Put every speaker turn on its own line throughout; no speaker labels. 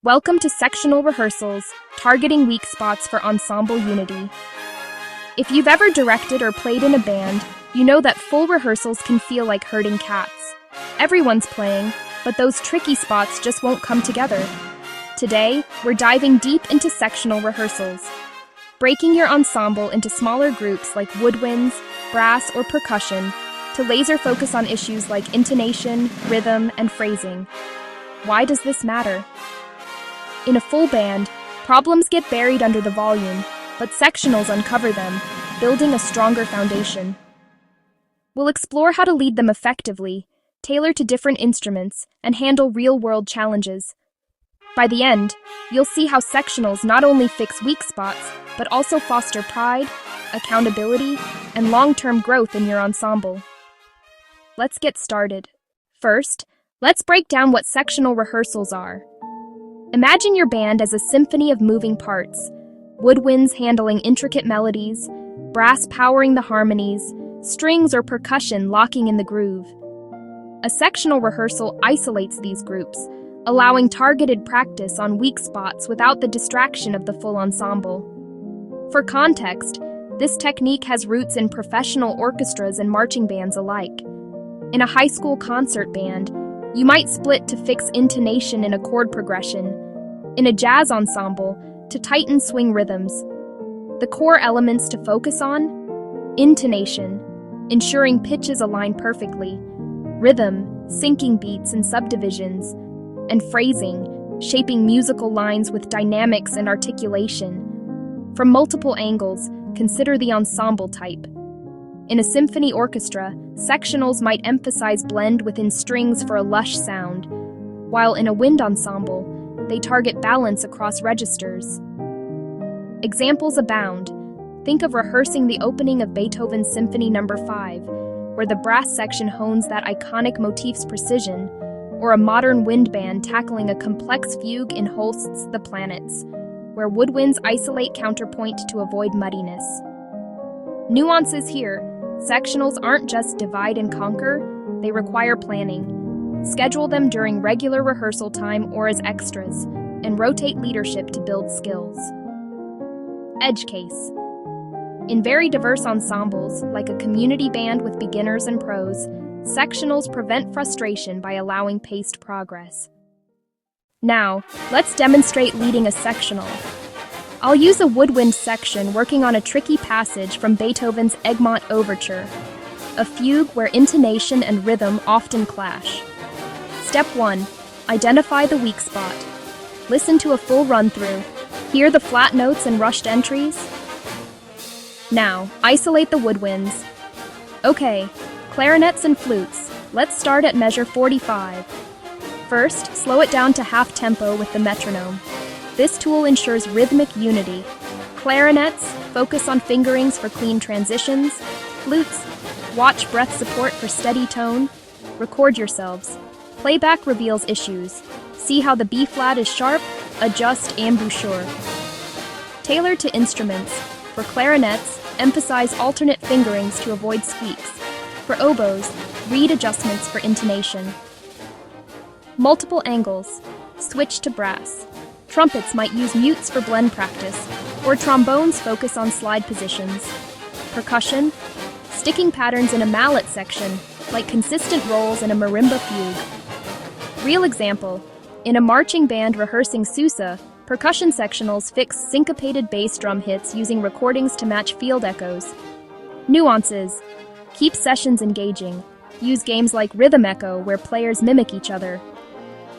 Welcome to Sectional Rehearsals, targeting weak spots for ensemble unity. If you've ever directed or played in a band, you know that full rehearsals can feel like herding cats. Everyone's playing, but those tricky spots just won't come together. Today, we're diving deep into sectional rehearsals, breaking your ensemble into smaller groups like woodwinds, brass, or percussion to laser focus on issues like intonation, rhythm, and phrasing. Why does this matter? In a full band, problems get buried under the volume, but sectionals uncover them, building a stronger foundation. We'll explore how to lead them effectively, tailor to different instruments, and handle real-world challenges. By the end, you'll see how sectionals not only fix weak spots, but also foster pride, accountability, and long-term growth in your ensemble. Let's get started. First, let's break down what sectional rehearsals are. Imagine your band as a symphony of moving parts, woodwinds handling intricate melodies, brass powering the harmonies, strings or percussion locking in the groove. A sectional rehearsal isolates these groups, allowing targeted practice on weak spots without the distraction of the full ensemble. For context, this technique has roots in professional orchestras and marching bands alike. In a high school concert band, you might split to fix intonation in a chord progression. In a jazz ensemble, to tighten swing rhythms. The core elements to focus on: intonation, ensuring pitches align perfectly, rhythm, syncing beats and subdivisions, and phrasing, shaping musical lines with dynamics and articulation. From multiple angles, consider the ensemble type. In a symphony orchestra, sectionals might emphasize blend within strings for a lush sound, while in a wind ensemble, they target balance across registers. Examples abound. Think of rehearsing the opening of Beethoven's Symphony No. 5, where the brass section hones that iconic motif's precision, or a modern wind band tackling a complex fugue in Holst's The Planets, where woodwinds isolate counterpoint to avoid muddiness. Nuances here. Sectionals aren't just divide and conquer, they require planning. Schedule them during regular rehearsal time or as extras, and rotate leadership to build skills. Edge case. In very diverse ensembles, like a community band with beginners and pros, sectionals prevent frustration by allowing paced progress. Now, let's demonstrate leading a sectional. I'll use a woodwind section working on a tricky passage from Beethoven's Egmont Overture, a fugue where intonation and rhythm often clash. Step 1. Identify the weak spot. Listen to a full run-through. Hear the flat notes and rushed entries. Now, isolate the woodwinds. Okay, clarinets and flutes. Let's start at measure 45. First, slow it down to half tempo with the metronome. This tool ensures rhythmic unity. Clarinets, focus on fingerings for clean transitions. Flutes, watch breath support for steady tone. Record yourselves. Playback reveals issues. See how the B-flat is sharp? Adjust embouchure. Tailor to instruments. For clarinets, emphasize alternate fingerings to avoid squeaks. For oboes, read adjustments for intonation. Multiple angles. Switch to brass. Trumpets might use mutes for blend practice, or trombones focus on slide positions. Percussion, sticking patterns in a mallet section, like consistent rolls in a marimba fugue. Real example, in a marching band rehearsing Sousa, percussion sectionals fix syncopated bass drum hits using recordings to match field echoes. Nuances, keep sessions engaging. Use games like Rhythm Echo where players mimic each other.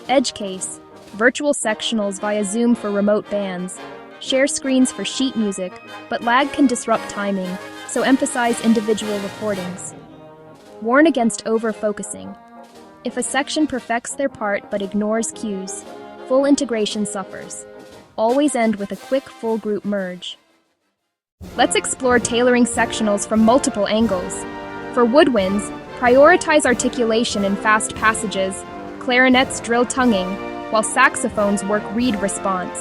Edge case, virtual sectionals via Zoom for remote bands. Share screens for sheet music, but lag can disrupt timing, so emphasize individual recordings. Warn against over-focusing. If a section perfects their part but ignores cues, full integration suffers. Always end with a quick full group merge. Let's explore tailoring sectionals from multiple angles. For woodwinds, prioritize articulation in fast passages. Clarinets drill tonguing, while saxophones work reed response.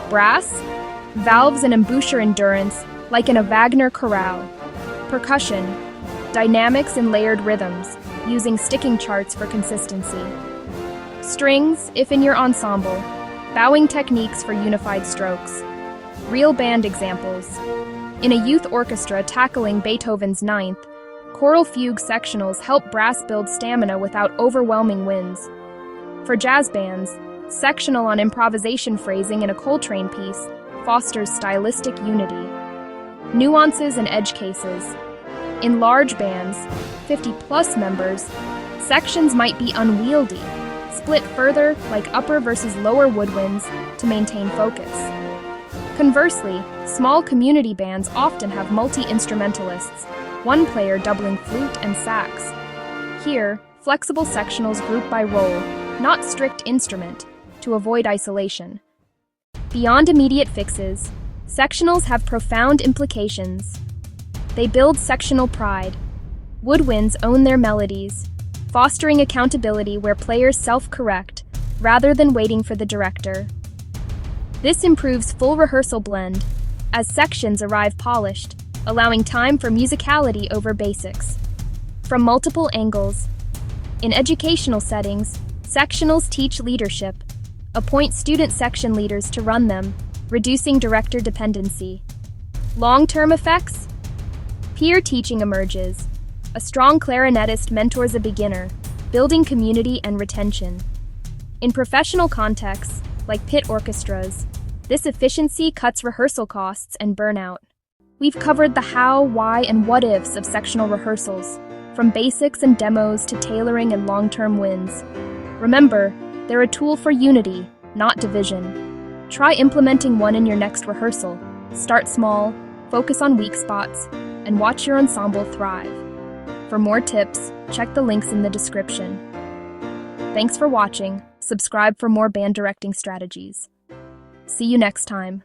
Brass, valves and embouchure endurance, like in a Wagner chorale. Percussion, dynamics and layered rhythms, using sticking charts for consistency. Strings, if in your ensemble, Bowing techniques for unified strokes. Real band examples. In a youth orchestra tackling Beethoven's Ninth, choral fugue sectionals help brass build stamina without overwhelming winds. For jazz bands, sectional on improvisation phrasing in a Coltrane piece fosters stylistic unity. Nuances and edge cases. In large bands, 50-plus members, sections might be unwieldy, split further like upper versus lower woodwinds to maintain focus. Conversely, small community bands often have multi-instrumentalists, one player doubling flute and sax. Here, flexible sectionals group by role, not strict instrument, to avoid isolation. Beyond immediate fixes, sectionals have profound implications. They build sectional pride. Woodwinds own their melodies, fostering accountability where players self-correct rather than waiting for the director. This improves full rehearsal blend, as sections arrive polished, allowing time for musicality over basics. From multiple angles. In educational settings, sectionals teach leadership, appoint student section leaders to run them, reducing director dependency. Long-term effects? Peer teaching emerges. A strong clarinetist mentors a beginner, building community and retention. In professional contexts, like pit orchestras, this efficiency cuts rehearsal costs and burnout. We've covered the how, why, and what-ifs of sectional rehearsals, from basics and demos to tailoring and long-term wins. Remember, they're a tool for unity, not division. Try implementing one in your next rehearsal. Start small, focus on weak spots, and watch your ensemble thrive. For more tips, check the links in the description. Thanks for watching. Subscribe for more band directing strategies. See you next time.